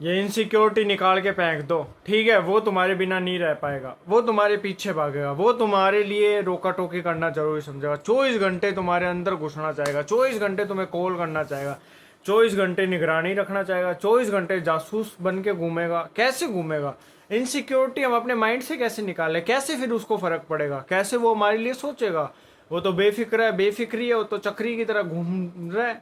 ये इनसिक्योरिटी निकाल के फेंक दो, ठीक है। वो तुम्हारे बिना नहीं रह पाएगा, वो तुम्हारे पीछे भागेगा, वो तुम्हारे लिए रोका टोकी करना जरूरी समझेगा, 24 घंटे तुम्हारे अंदर घुसना चाहेगा, 24 घंटे तुम्हें कॉल करना चाहेगा, 24 घंटे निगरानी रखना चाहेगा, 24 घंटे जासूस बन के घूमेगा। कैसे घूमेगा? इनसिक्योरिटी हम अपने माइंड से कैसे निकालें? कैसे फिर उसको फर्क पड़ेगा? कैसे वो हमारे लिए सोचेगा? वो तो बेफिक्र है, बेफिक्री है, वो तो चक्री की तरह घूम रहा है,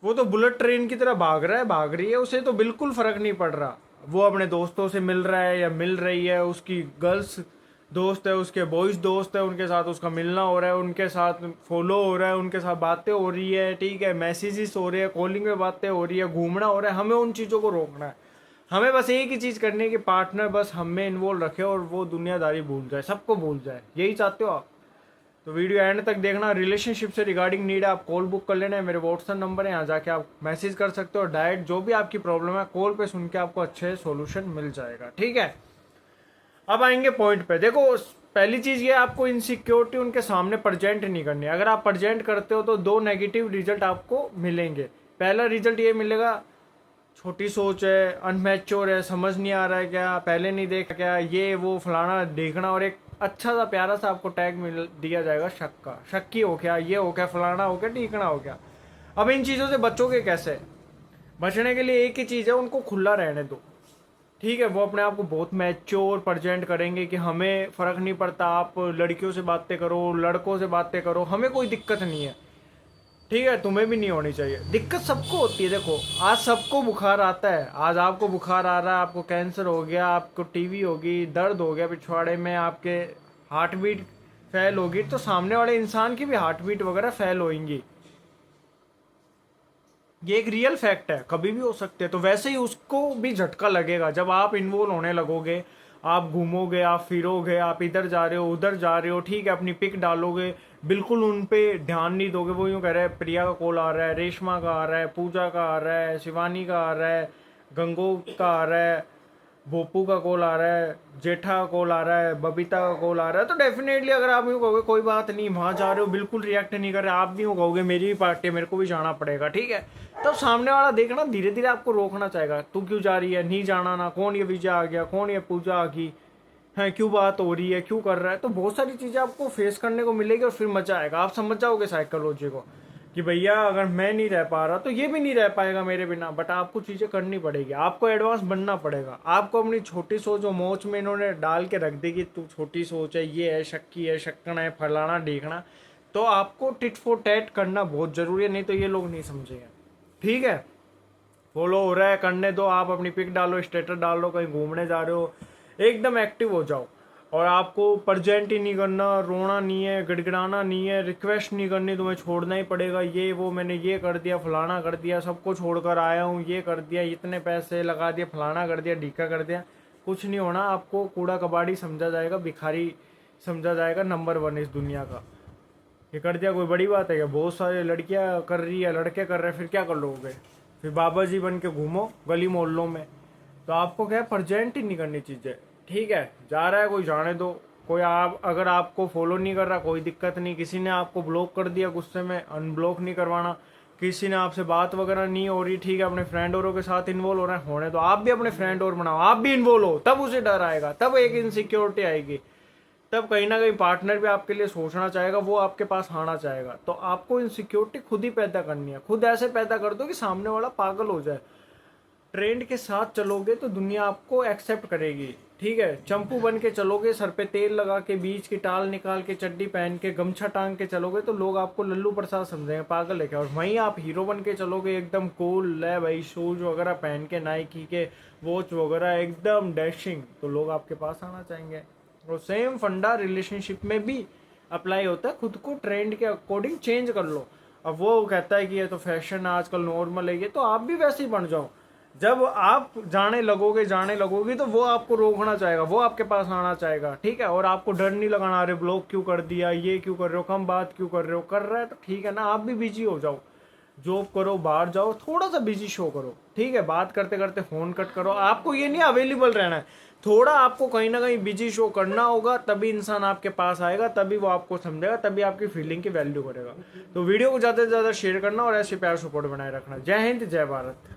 वो तो बुलेट ट्रेन की तरह भाग रहा है, भाग रही है, उसे तो बिल्कुल फर्क नहीं पड़ रहा। वो अपने दोस्तों से मिल रहा है या मिल रही है, उसकी गर्ल्स दोस्त है, उसके बॉयज दोस्त है, उनके साथ उसका मिलना हो रहा है, उनके साथ फॉलो हो रहा है, उनके साथ बातें हो रही है, ठीक है, मैसेजेस हो रहे हैं, कॉलिंग में बातें हो रही है, घूमना हो रहा है। हमें उन चीज़ों को रोकना है। हमें बस एक ही चीज़ करनी है कि पार्टनर बस हमें इन्वॉल्व रखे और वो दुनियादारी भूल जाए, सबको भूल जाए। यही चाहते हो आप? तो वीडियो एंड तक देखना। रिलेशनशिप से रिगार्डिंग नीड है, आप कॉल बुक कर लेना है, मेरे व्हाट्सएप नंबर है, यहाँ जाके आप मैसेज कर सकते हो। डायरेक्ट जो भी आपकी प्रॉब्लम है कॉल पे सुन के आपको अच्छे सॉल्यूशन मिल जाएगा, ठीक है। अब आएंगे पॉइंट पे। देखो, पहली चीज ये, आपको इनसिक्योरिटी उनके सामने प्रेजेंट नहीं करनी है। अगर आप प्रेजेंट करते हो तो दो नेगेटिव रिजल्ट आपको मिलेंगे। पहला रिजल्ट ये मिलेगा, छोटी सोच है, अनमैच्योर है, समझ नहीं आ रहा है क्या, पहले नहीं देखा क्या, ये वो फलाना देखना। और एक अच्छा सा प्यारा सा आपको टैग मिल दिया जाएगा शक का, शक्की हो क्या, ये हो क्या, फलाना हो क्या, ठीकना हो क्या। अब इन चीज़ों से बचोगे कैसे? बचने के लिए एक ही चीज़ है, उनको खुला रहने दो, ठीक है। वो अपने आप को बहुत मैच्योर प्रेजेंट करेंगे कि हमें फ़र्क नहीं पड़ता, आप लड़कियों से बातें करो, लड़कों से बातें करो, हमें कोई दिक्कत नहीं है, ठीक है। तुम्हें भी नहीं होनी चाहिए। दिक्कत सबको होती है। देखो, आज सबको बुखार आता है, आज आपको बुखार आ रहा है, आपको कैंसर हो गया, आपको टीवी होगी, दर्द हो गया पिछवाड़े में, आपके हार्ट बीट फेल होगी, तो सामने वाले इंसान की भी हार्ट बीट वगैरह फेल होंगी। ये एक रियल फैक्ट है, कभी भी हो सकते हैं। तो वैसे ही उसको भी झटका लगेगा जब आप इन्वॉल्व होने लगोगे। आप घूमोगे, आप फिरोगे, आप इधर जा रहे हो, उधर जा रहे हो, ठीक है, अपनी पिक डालोगे, बिल्कुल उन पे ध्यान नहीं दोगे। वो यूँ कह रहे हैं, प्रिया का कॉल आ रहा है, रेशमा का आ रहा है, पूजा का आ रहा है, शिवानी का आ रहा है, गंगो का आ रहा है, भोपू का कॉल आ रहा है, जेठा का कॉल आ रहा है, बबीता का कॉल आ रहा है, तो डेफिनेटली अगर आप यूँ कहोगे कोई बात नहीं, वहाँ जा रहे हो, बिल्कुल रिएक्ट नहीं कर रहे, आप भी यूँ कहोगे मेरी भी पार्टी है, मेरे को भी जाना पड़ेगा, ठीक है। तब सामने वाला देखना धीरे धीरे आपको रोकना चाहेगा, तू क्यों जा रही है, नहीं जाना ना, कौन ये विजय आ गया, कौन ये पूजा आ गई है, क्यों बात हो रही है, क्यों कर रहा है। तो बहुत सारी चीज़ें आपको फेस करने को मिलेगी और फिर मजा आएगा। आप समझ जाओगे साइकोलॉजी को कि भैया अगर मैं नहीं रह पा रहा तो ये भी नहीं रह पाएगा मेरे बिना। बट आपको चीज़ें करनी पड़ेगी, आपको एडवांस बनना पड़ेगा। आपको अपनी छोटी सोच और मोच में इन्होंने डाल के रख दी कि तू छोटी सोच है, ये है, शक्की है, शक्कन है, फलाना ढीकना, तो आपको टिट फॉर टैट करना बहुत ज़रूरी है, नहीं तो ये लोग नहीं समझेंगे, ठीक है। फॉलो हो रहा है, करने दो। आप अपनी पिक डालो, स्टेटस डालो, कहीं घूमने जा रहे हो, एकदम एक्टिव हो जाओ। और आपको प्रजेंट ही नहीं करना, रोना नहीं है, गिड़गिड़ाना नहीं है, रिक्वेस्ट नहीं करनी, तुम्हें छोड़ना ही पड़ेगा, ये वो मैंने ये कर दिया, फलाना कर दिया, सबको छोड़कर आया हूँ, ये कर दिया, इतने पैसे लगा दिए, फलाना कर दिया, ढीका कर दिया। कुछ नहीं होना। आपको कूड़ा कबाड़ी समझा जाएगा, भिखारी समझा जाएगा, नंबर 1 इस दुनिया का। ये कर दिया कोई बड़ी बात है क्या? बहुत सारी लड़कियां कर रही है, लड़के कर रहे हैं, फिर क्या कर लोगे? फिर बाबा जी बन के घूमो गली मोहल्लों में। तो आपको क्या है, प्रजेंट ही नहीं करनी चीज़ें, ठीक है। जा रहा है कोई, जाने दो। कोई आप अगर आपको फॉलो नहीं कर रहा, कोई दिक्कत नहीं। किसी ने आपको ब्लॉक कर दिया, गुस्से में अनब्लॉक नहीं करवाना। किसी ने आपसे बात वगैरह नहीं हो रही, ठीक है, अपने फ्रेंड औरों के साथ इन्वॉल्व हो रहे हैं, होने दो। आप भी अपने फ्रेंड और बनाओ, आप भी इन्वॉल्व हो, तब उसे डर आएगा, तब एक इनसिक्योरिटी आएगी, तब कहीं ना कहीं पार्टनर भी आपके लिए सोचना चाहेगा, वो आपके पास आना चाहेगा। तो आपको इनसिक्योरिटी खुद ही पैदा करनी है। खुद ऐसे पैदा कर दो कि सामने वाला पागल हो जाए। ट्रेंड के साथ चलोगे तो दुनिया आपको एक्सेप्ट करेगी, ठीक है। चंपू बन के चलोगे, सर पे तेल लगा के, बीच की टाल निकाल के, चड्डी पहन के, गमछा टांग के चलोगे, तो लोग आपको लल्लू प्रसाद समझेंगे, पागल है क्या। और वहीं आप हीरो बन के चलोगे, एकदम कूल है भाई, शूज वगैरह पहन के, नाइकी के वॉच वगैरह, एकदम डैशिंग, तो लोग आपके पास आना चाहेंगे। और सेम फंडा रिलेशनशिप में भी अप्लाई होता है। खुद को ट्रेंड के अकॉर्डिंग चेंज कर लो। अब वो कहता है कि ये तो फैशन है, आजकल नॉर्मल है ये, तो आप भी वैसे ही बन जाओ। जब आप जाने लगोगे, जाने लगोगी, तो वो आपको रोकना चाहेगा, वो आपके पास आना चाहेगा, ठीक है। और आपको डर नहीं लगाना, अरे ब्लॉक क्यों कर दिया, ये क्यों कर रहे हो, कम बात क्यों कर रहे हो, कर रहा है तो ठीक है ना, आप भी बिजी हो जाओ, जॉब करो, बाहर जाओ, थोड़ा सा बिजी शो करो, ठीक है। बात करते करते फोन कट करो। आपको ये नहीं अवेलेबल रहना है, थोड़ा आपको कहीं ना कहीं बिजी शो करना होगा, तभी इंसान आपके पास आएगा, तभी वो आपको समझेगा, तभी आपकी फीलिंग की वैल्यू करेगा। तो वीडियो को ज़्यादा से ज़्यादा शेयर करना और ऐसे प्यार सपोर्ट बनाए रखना। जय हिंद, जय भारत।